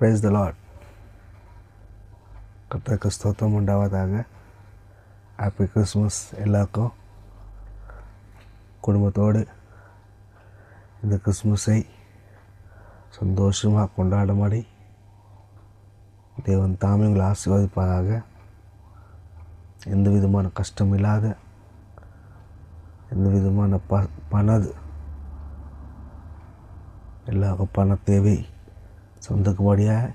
Praise the Lord. கர்த்தருக்கு ஸ்தோத்திரம் உண்டாவதாக. ஹாப்பி கிறிஸ்மஸ் எல்லாருக்கும். குடும்பத்தோடு இந்த கிறிஸ்மஸை சந்தோஷமாக கொண்டாடும்படி தேவன் தாமே உங்களை ஆசீர்வதிப்பாராக. எந்த விதமான கஷ்டம் இல்லாத, எந்த விதமான எல்லாருக்கும் பண தேவை சொந்தக்கும்படியாக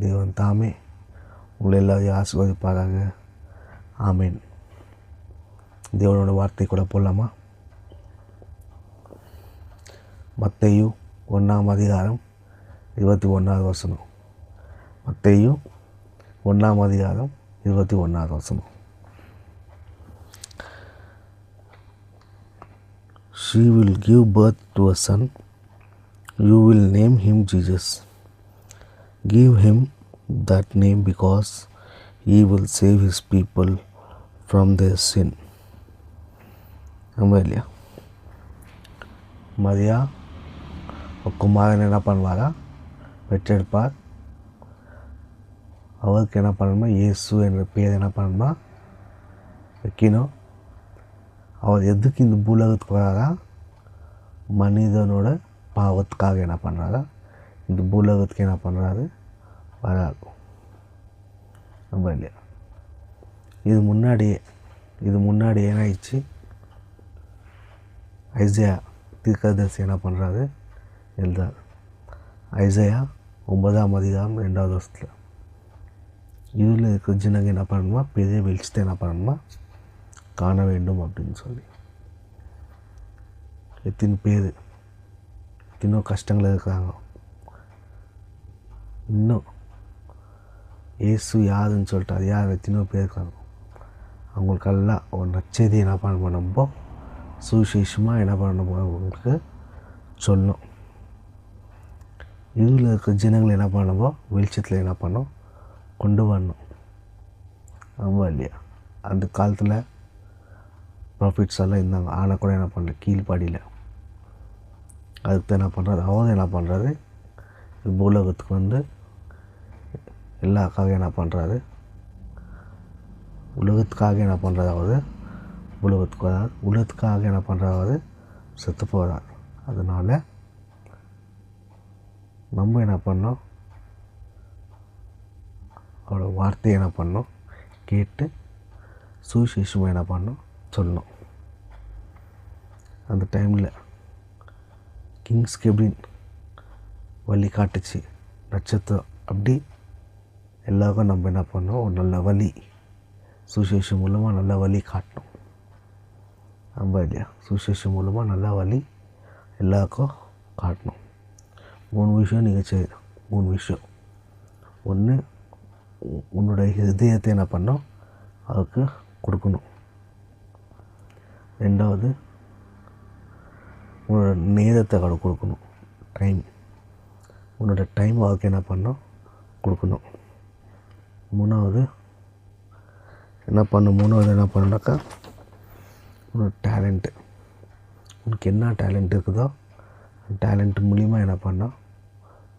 தேவன் தாமே உங்களை எல்லாரையும் ஆசீர்வதிப்பாராக. ஆமீன். தேவனோட வார்த்தை கூட போடலாமா? மத்தேயு 1ஆம் அதிகாரம் 21வது வசனம். மத்தேயு 1ஆம் அதிகாரம் 21வது வசனம். She will give birth to a son. You will name him Jesus. Give him that name because he will save his people from their sin. நம்ம இல்லையா? மரியா குமாரன் என்ன பண்ணுவாரா? பெற்றெடுப்பார். அவருக்கு என்ன பண்ணணுமா? இயேசு என்ற பேர் என்ன பண்ணணுமா? வைக்கணும். அவர் எதுக்கு இந்த பூலகத்துக்கு வராரா? மனிதனோட பாவத்துக்காக என்ன பண்ணுறாரா? இந்த பூலகத்துக்கு என்ன பண்ணுறாரு? வராரு. நம்ம இல்லையா? இது முன்னாடி ஏன்னாயிடுச்சு? ஐசையா தீர்க்கதரிசி என்ன பண்ணுறாரு? எழுதார். ஐசையா 9ஆம் அதிகாரம் 2வது வருஷத்தில் இதில் இருக்கிற ஜனங்க என்ன பண்ணணுமா? பெரிய வெளிச்சத்தை என்ன பண்ணணுமா? காண வேண்டும் அப்படின்னு சொல்லி. எத்தனை கஷ்டங்கள் இருக்கிறாங்க. இன்னும் இயேசு யாருன்னு சொல்லிட்டு அது யார் எத்தனையோ பேர் இருக்காங்க. அவங்களுக்கெல்லாம் ஒரு நற்செய்தி என்ன பண்ணணும்போ சுவிசேஷமாக என்ன பண்ணணும்? அவங்களுக்கு சொல்லணும். இதில் இருக்கிற ஜனங்களை என்ன பண்ணணுமோ வெளிச்சத்தில் என்ன பண்ணணும்? கொண்டு வரணும். ஆமா இல்லையா? அந்த காலத்தில் ப்ராஃபிட்ஸ் எல்லாம் இருந்தாங்க. ஆனால் கூட என்ன பண்ணல, கீழ்ப்பாடியில். அதுக்கு தான் என்ன பண்ணுறாரு? அவர் என்ன பண்ணுறாரு? பூலோகத்துக்கு வந்து எல்லாருக்காக என்ன பண்ணுறாரு? உலகத்துக்காக என்ன பண்ணுறாரு? அவர் உலகத்துக்கு வராது. உலகத்துக்காக என்ன பண்ணுறாரு? அவர் செத்து போகிறார். அதனால் நம்ம என்ன பண்ணோம்? அவரோட வார்த்தையை என்ன பண்ணோம்? கேட்டு சுவிசேஷமாக என்ன பண்ணோம்? சொல்லணும். அந்த டைமில் கிங்ஸ் கெபின் வழி காட்டுச்சு, நட்சத்திரம். அப்படி எல்லாருக்கும் நம்ம என்ன பண்ணோம்? ஒரு நல்ல வழி, சுவிசேஷம் மூலமாக நல்ல வழி காட்டணும். நம்ம இல்லையா? சுவிசேஷம் மூலமாக நல்ல வழி எல்லாருக்கும் காட்டணும். 3 விஷயம் நீங்கள் செய்யணும். 3 விஷயம். ஒன்று, உன்னோட இதயத்தை என்ன பண்ணோம்? அதுக்கு கொடுக்கணும். 2வது, உன்னோட நேரத்தை அவளுக்கு கொடுக்கணும். உன்னோட டைம் அவருக்கு என்ன பண்ணோம்? கொடுக்கணும். 3வது என்ன பண்ணணுனாக்கா உன்னோட டேலண்ட்டு. உனக்கு என்ன டேலண்ட் இருக்குதோ அந்த டேலண்ட் மூலிமா என்ன பண்ணோம்?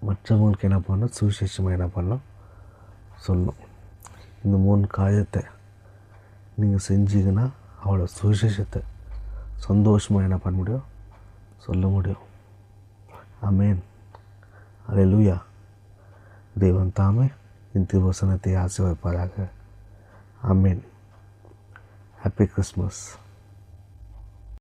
மற்றவங்களுக்கு என்ன பண்ணோம்? சுவிசேஷமாக என்ன பண்ணோம்? சொல்லணும். இந்த 3 காரியத்தை நீங்கள் செஞ்சீங்கன்னா அவளோட சுவிசேஷத்தை சந்தோஷமாக என்ன பண்ண முடியும்? சொல்ல முடியும். ஆமென். அல்லேலூயா. தேவன் தாமே இந்த வசனத்தை ஆசீர்வதிப்பாராக. ஆமென். Happy Christmas.